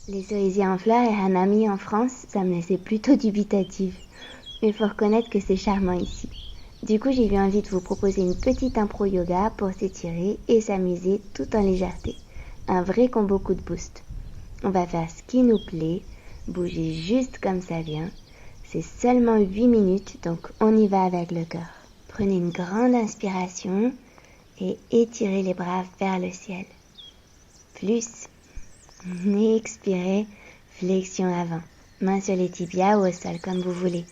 Les cerisiers en fleurs et hanami en France, ça me laissait plutôt dubitative. Mais faut reconnaître que c'est charmant ici. Du coup, j'ai eu envie de vous proposer une petite impro yoga pour s'étirer et s'amuser tout en légèreté. Un vrai combo coup de boost. On va faire ce qui nous plaît, bouger juste comme ça vient. C'est seulement 8 minutes, donc on y va avec le cœur. Prenez une grande inspiration et étirez les bras vers le ciel. Plus. Expirez, flexion avant. Mains sur les tibias ou au sol comme vous voulez.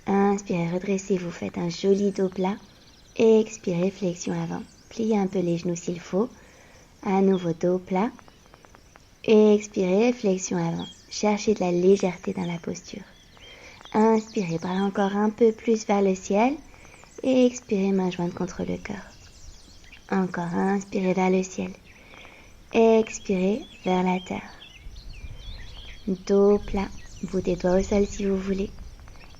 Inspirez, redressez-vous, faites un joli dos plat. Expirez, flexion avant. Pliez un peu les genoux s'il faut. À nouveau dos plat. Expirez, flexion avant. Cherchez de la légèreté dans la posture. Inspirez, bras encore un peu plus vers le ciel. Et expirez, mains jointes contre le cœur. Encore, inspirez vers le ciel. Expirez vers la terre. Dos plat, bout des doigts au sol si vous voulez.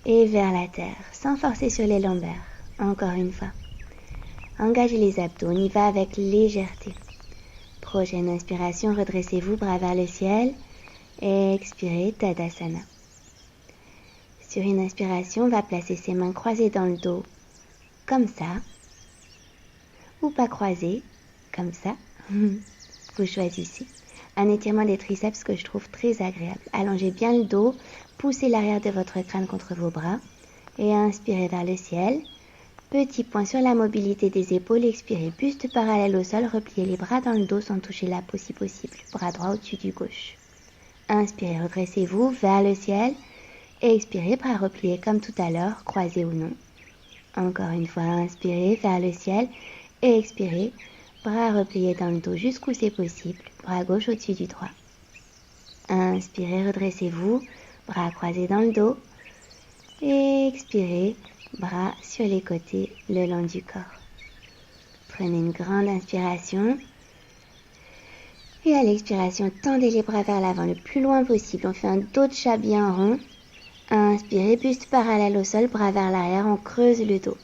Et vers la terre, sans forcer sur les lombaires. Encore une fois. Engagez les abdos, on y va avec légèreté. Prochaine inspiration, redressez-vous, bras vers le ciel. Et expirez, Tadasana. Sur une inspiration, on va placer ses mains croisées dans le dos, comme ça. Ou pas croisées, comme ça. Vous choisissez. Un étirement des triceps que je trouve très agréable. Allongez bien le dos, poussez l'arrière de votre crâne contre vos bras et inspirez vers le ciel. Petit point sur la mobilité des épaules, expirez, buste parallèle au sol, repliez les bras dans le dos sans toucher la peau si possible. Bras droit au-dessus du gauche. Inspirez, redressez-vous vers le ciel. Expirez, bras repliés comme tout à l'heure, croisés ou non. Encore une fois, inspirez vers le ciel et expirez. Bras repliés dans le dos jusqu'où c'est possible, bras gauche au-dessus du droit. Inspirez, redressez-vous, bras croisés dans le dos. Et expirez, bras sur les côtés le long du corps. Prenez une grande inspiration. Et à l'expiration, tendez les bras vers l'avant le plus loin possible. On fait un dos de chat bien rond. Inspirez, buste parallèle au sol, bras vers l'arrière, on creuse le dos.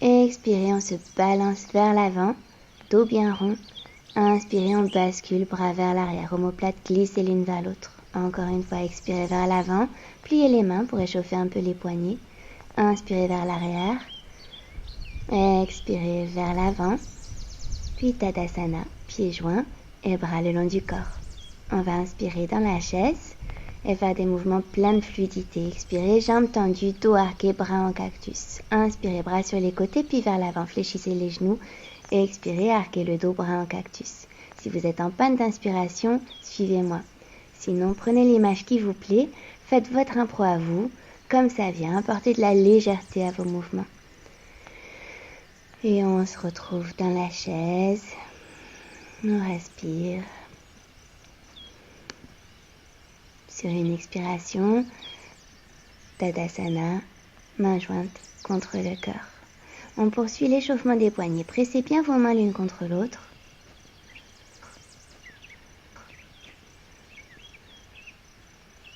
Expirez, on se balance vers l'avant. Dos bien rond. Inspirez, on bascule, bras vers l'arrière. Omoplate, glissez l'une vers l'autre. Encore une fois, expirez vers l'avant. Pliez les mains pour échauffer un peu les poignets. Inspirez vers l'arrière. Expirez vers l'avant. Puis Tadasana, pieds joints et bras le long du corps. On va inspirer dans la chaise et faire des mouvements pleins de fluidité. Expirez, jambes tendues, dos arqué, bras en cactus. Inspirez, bras sur les côtés, puis vers l'avant. Fléchissez les genoux. Et expirez, arquez le dos, bras en cactus. Si vous êtes en panne d'inspiration, suivez-moi. Sinon, prenez l'image qui vous plaît, faites votre impro à vous, comme ça vient, apportez de la légèreté à vos mouvements. Et on se retrouve dans la chaise, on respire. Sur une expiration, Tadasana, main jointe contre le cœur. On poursuit l'échauffement des poignets. Pressez bien vos mains l'une contre l'autre.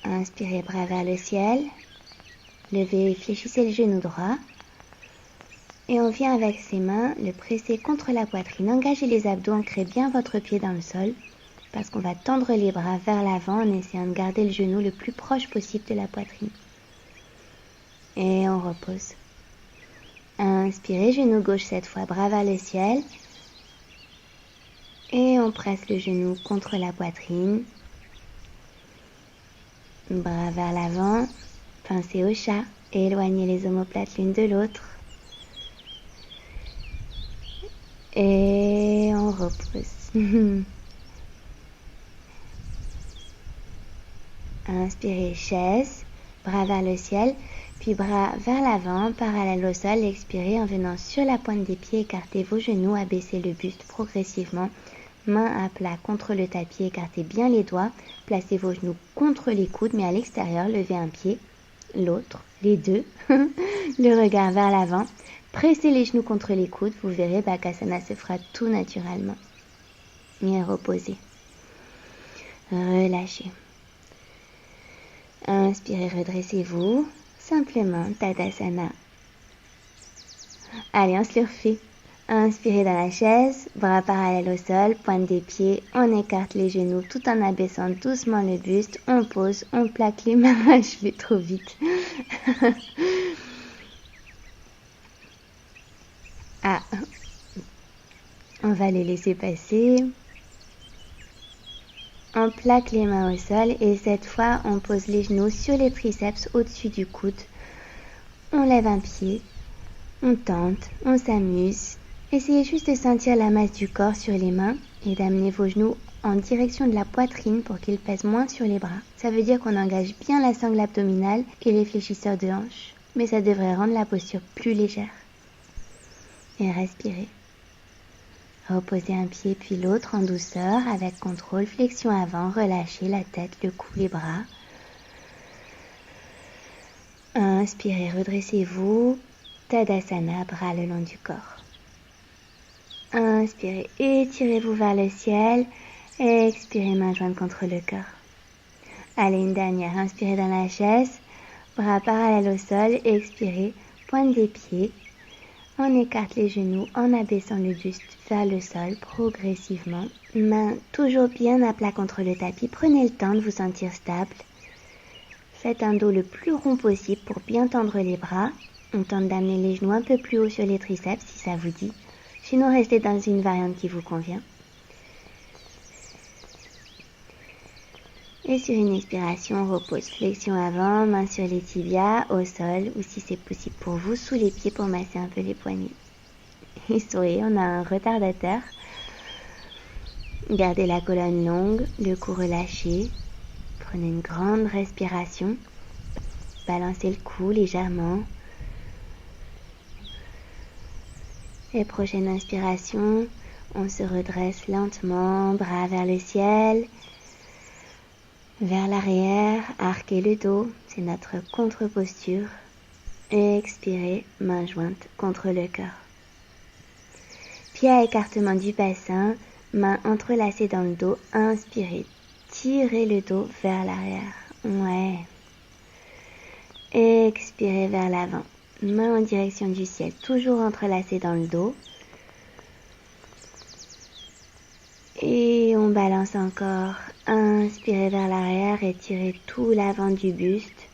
Inspirez, bras vers le ciel. Levez et fléchissez le genou droit. Et on vient avec ses mains le presser contre la poitrine. Engagez les abdos, ancrez bien votre pied dans le sol. Parce qu'on va tendre les bras vers l'avant en essayant de garder le genou le plus proche possible de la poitrine. Et on repose. Inspirez, genou gauche cette fois, bras vers le ciel. Et on presse le genou contre la poitrine. Bras vers l'avant. Pensez au chat. Et éloignez les omoplates l'une de l'autre. Et on repose. Inspirez, chaise. Bras vers le ciel. Puis bras vers l'avant, parallèle au sol, expirez en venant sur la pointe des pieds, écartez vos genoux, abaissez le buste progressivement, main à plat contre le tapis, écartez bien les doigts, placez vos genoux contre les coudes, mais à l'extérieur, levez un pied, l'autre, les deux, le regard vers l'avant, pressez les genoux contre les coudes, vous verrez, Bakasana se fera tout naturellement. Et reposez. Relâchez. Inspirez, redressez-vous. Simplement, Tadasana. Allez, on se le refait. Inspirez dans la chaise, bras parallèles au sol, pointe des pieds, on écarte les genoux tout en abaissant doucement le buste, on pose, on plaque les mains, je vais trop vite. Ah, on va les laisser passer. On plaque les mains au sol et cette fois on pose les genoux sur les triceps au-dessus du coude. On lève un pied, on tente, on s'amuse. Essayez juste de sentir la masse du corps sur les mains et d'amener vos genoux en direction de la poitrine pour qu'ils pèsent moins sur les bras. Ça veut dire qu'on engage bien la sangle abdominale et les fléchisseurs de hanches, mais ça devrait rendre la posture plus légère. Et respirez. Reposez un pied puis l'autre en douceur avec contrôle, flexion avant, relâchez la tête, le cou, les bras. Inspirez, redressez-vous, Tadasana, bras le long du corps. Inspirez, étirez-vous vers le ciel, expirez, main jointe contre le cœur. Allez, une dernière, inspirez dans la chaise, bras parallèles au sol, expirez, pointe des pieds. On écarte les genoux en abaissant le buste vers le sol progressivement. Mains toujours bien à plat contre le tapis. Prenez le temps de vous sentir stable. Faites un dos le plus rond possible pour bien tendre les bras. On tente d'amener les genoux un peu plus haut sur les triceps si ça vous dit. Sinon, restez dans une variante qui vous convient. Et sur une expiration, repose flexion avant, main sur les tibias, au sol, ou si c'est possible pour vous, sous les pieds pour masser un peu les poignets. Et souriez, on a un retardateur. Gardez la colonne longue, le cou relâché. Prenez une grande respiration. Balancez le cou légèrement. Et prochaine inspiration, on se redresse lentement, bras vers le ciel. Vers l'arrière, arquez le dos, c'est notre contre-posture. Expirez, main jointe contre le cœur. Pied à écartement du bassin, main entrelacée dans le dos, inspirez, tirez le dos vers l'arrière. Ouais. Expirez vers l'avant, main en direction du ciel, toujours entrelacée dans le dos. Et on balance encore. Inspirez vers l'arrière et tirez tout l'avant du buste.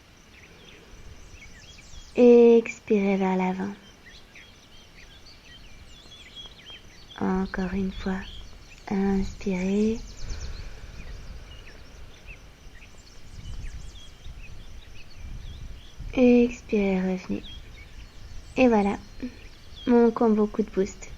Expirez vers l'avant. Encore une fois. Inspirez. Expirez, revenez. Et voilà. Mon combo coup de boost.